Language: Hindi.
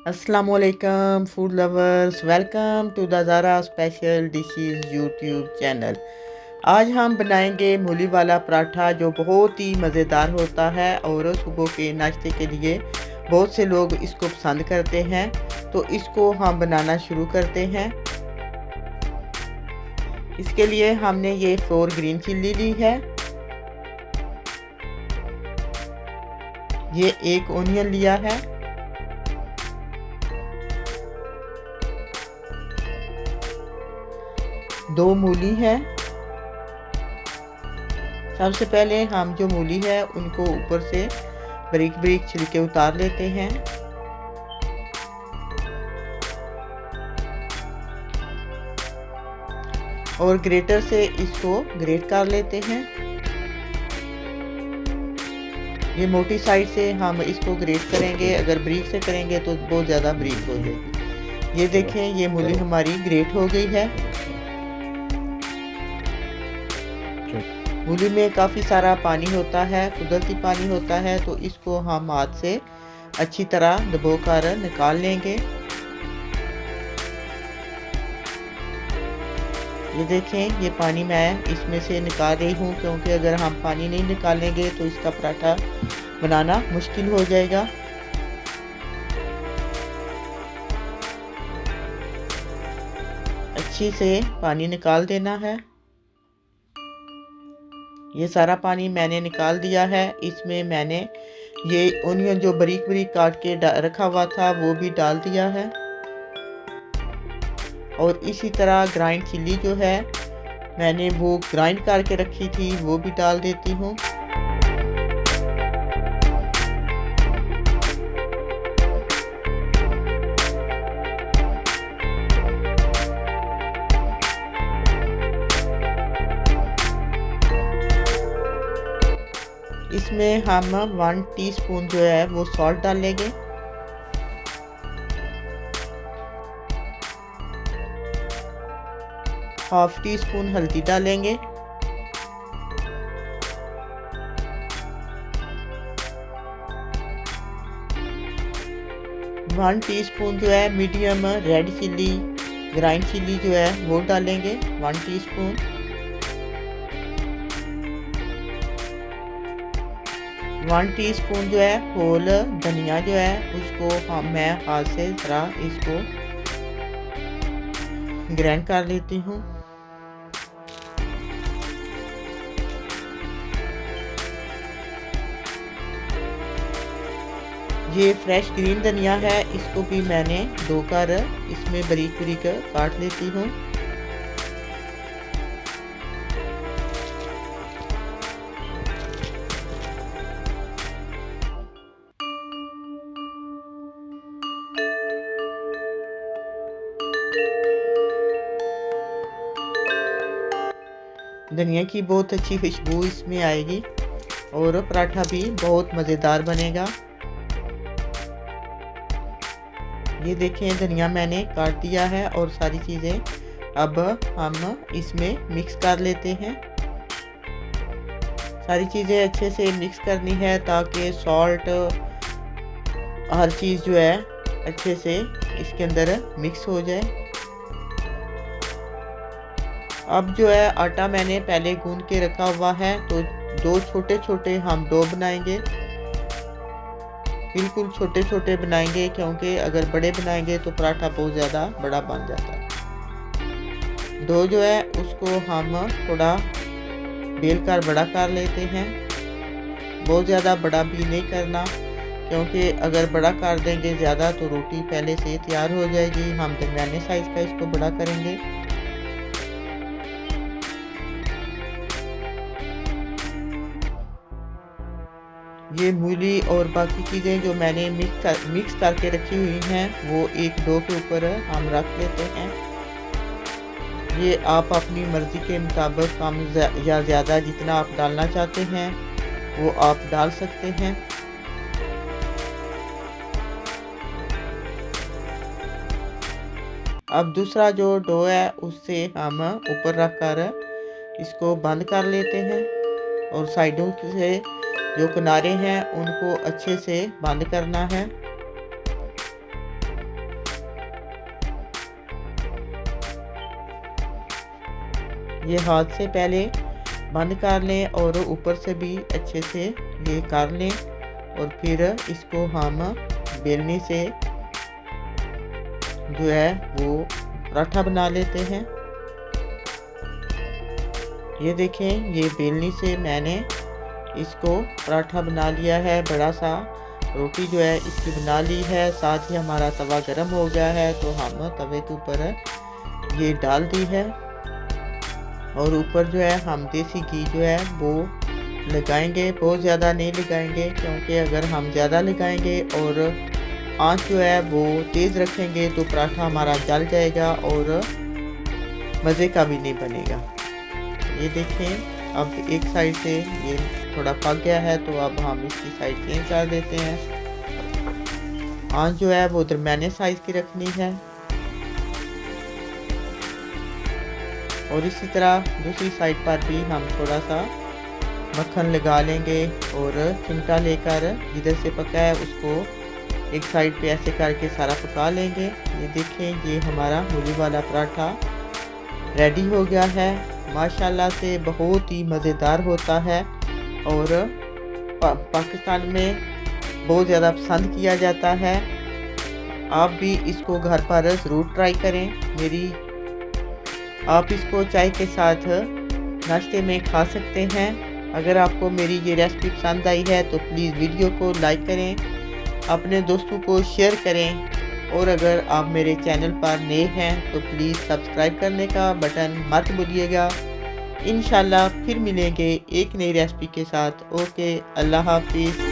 Assalamualaikum food lovers, welcome to the Zara Special Dishes YouTube channel. आज हम बनाएंगे मूली वाला पराठा जो बहुत ही मज़ेदार होता है और सुबह के नाश्ते के लिए बहुत से लोग इसको पसंद करते हैं। तो इसको हम बनाना शुरू करते हैं। इसके लिए हमने ये 4 ग्रीन चिल्ली ली है, ये 1 ओनियन लिया है, दो मूली है। सबसे पहले हम जो मूली है उनको ऊपर से बारीक बारीक छिलके उतार लेते हैं और ग्रेटर से इसको ग्रेट कर लेते हैं। ये मोटी साइड से हम इसको ग्रेट करेंगे, अगर बारीक से करेंगे तो बहुत ज़्यादा बारीक हो जाएगी। ये देखें, ये मूली हमारी ग्रेट हो गई है। मूली में काफ़ी सारा पानी होता है, कुदरती पानी होता है, तो इसको हम हाथ से अच्छी तरह दबोकर निकाल लेंगे। ये देखें, ये पानी मैं इसमें से निकाल रही हूँ, क्योंकि अगर हम पानी नहीं निकालेंगे तो इसका पराठा बनाना मुश्किल हो जाएगा। अच्छी से पानी निकाल देना है। ये सारा पानी मैंने निकाल दिया है। इसमें मैंने ये ओनियन जो बारीक बारीक काट के रखा हुआ था वो भी डाल दिया है और इसी तरह ग्राइंड चिल्ली जो है मैंने वो ग्राइंड करके रखी थी वो भी डाल देती हूँ। इसमें हम 1 टीस्पून जो है वो सॉल्ट डालेंगे, हाफ टी स्पून हल्दी डालेंगे, 1 टीस्पून जो है medium red chilli grind chilli जो है वो डालेंगे 1 टीस्पून। 1 टीस्पून जो है होल धनिया जो है उसको मैं हाथ से जरा इसको ग्राइंड कर लेती हूँ। ये फ्रेश ग्रीन धनिया है, इसको भी मैंने धोकर इसमें बारीक बारीक काट लेती हूँ। धनिया की बहुत अच्छी खुशबू इसमें आएगी और पराठा भी बहुत मज़ेदार बनेगा। ये देखें, धनिया मैंने काट दिया है और सारी चीज़ें अब हम इसमें मिक्स कर लेते हैं। सारी चीज़ें अच्छे से मिक्स करनी है ताकि सॉल्ट हर चीज़ जो है अच्छे से इसके अंदर मिक्स हो जाए। अब जो है आटा मैंने पहले गूंद के रखा हुआ है, तो 2 छोटे छोटे हम डो बनाएंगे। बिल्कुल छोटे छोटे बनाएंगे, क्योंकि अगर बड़े बनाएंगे तो पराठा बहुत ज़्यादा बड़ा बन जाता है। डो जो है उसको हम थोड़ा बेल कर बड़ा कर लेते हैं। बहुत ज़्यादा बड़ा भी नहीं करना, क्योंकि अगर बड़ा कर देंगे ज़्यादा तो रोटी पहले से तैयार हो जाएगी। हम दरमियाने साइज़ का इसको बड़ा करेंगे। ये मूली और बाकी चीज़ें जो मैंने मिक्स करके रखी हुई हैं वो एक डो के ऊपर हम रख लेते हैं। ये आप अपनी मर्ज़ी के मुताबिक कम या ज़्यादा जितना आप डालना चाहते हैं वो आप डाल सकते हैं। अब दूसरा जो डो है उससे हम ऊपर रखकर इसको बंद कर लेते हैं और साइडों से जो किनारे हैं उनको अच्छे से बंद करना है। ये हाथ से पहले बंद कर लें और ऊपर से भी अच्छे से ये कर लें और फिर इसको हम बेलनी से जो है वो पराठा बना लेते हैं। ये देखें, ये बेलनी से मैंने इसको पराठा बना लिया है। बड़ा सा रोटी जो है इसकी बना ली है। साथ ही हमारा तवा गरम हो गया है तो हम तवे के ऊपर ये डाल दी है और ऊपर जो है हम देसी घी जो है वो लगाएंगे। बहुत ज़्यादा नहीं लगाएंगे क्योंकि अगर हम ज़्यादा लगाएंगे और आंच जो है वो तेज़ रखेंगे तो पराठा हमारा जल जाएगा और मज़े का भी नहीं बनेगा। ये देखें, अब एक साइड से ये थोड़ा पक गया है तो अब हम इसकी साइड चेंज कर देते हैं। आंच जो है वो दरमियाने साइज़ की रखनी है और इसी तरह दूसरी साइड पर भी हम थोड़ा सा मक्खन लगा लेंगे और चिमटा लेकर जिधर से पका है उसको एक साइड पे ऐसे करके सारा पका लेंगे। ये देखें, ये हमारा मूली वाला पराठा रेडी हो गया है। माशाल्लाह से बहुत ही मज़ेदार होता है और पाकिस्तान में बहुत ज़्यादा पसंद किया जाता है। आप भी इसको घर पर ज़रूर ट्राई करें। आप इसको चाय के साथ नाश्ते में खा सकते हैं। अगर आपको मेरी ये रेसिपी पसंद आई है तो प्लीज़ वीडियो को लाइक करें, अपने दोस्तों को शेयर करें और अगर आप मेरे चैनल पर नए हैं तो प्लीज़ सब्सक्राइब करने का बटन मत भूलिएगा। इंशाल्लाह फिर मिलेंगे एक नई रेसिपी के साथ। ओके, अल्लाह हाफिज़।